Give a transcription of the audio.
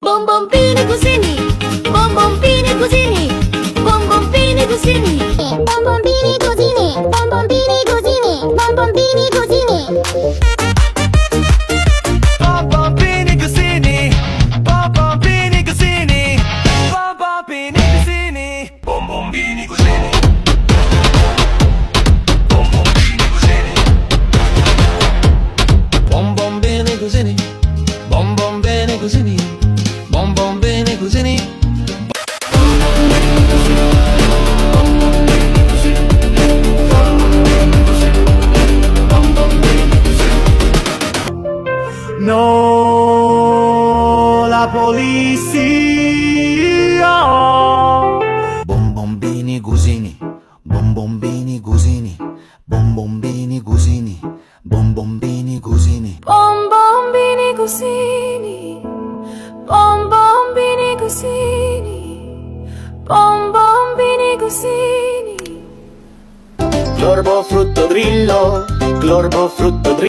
Bonbonini cosini, bonbonini cosini, bonbonini cosini, bonbonini cosini, bonbonini cosini, bonbonini cosini. Bonbonini cosini, bonbonini cosini, bonbonini cosini, bonbonini cosini, bonbonini cosini, bonbonini cosini, bonbonini cosini, bonbonini cosini. No, la polizia. Bonbonini cosini, bonbonini cosini, bonbonini cosini, bonbonini cosini. Bonbonini cosini, bonbonini cosini, bonbonini cosini. Clorbo frutto drillo, clorbo frutto drillo.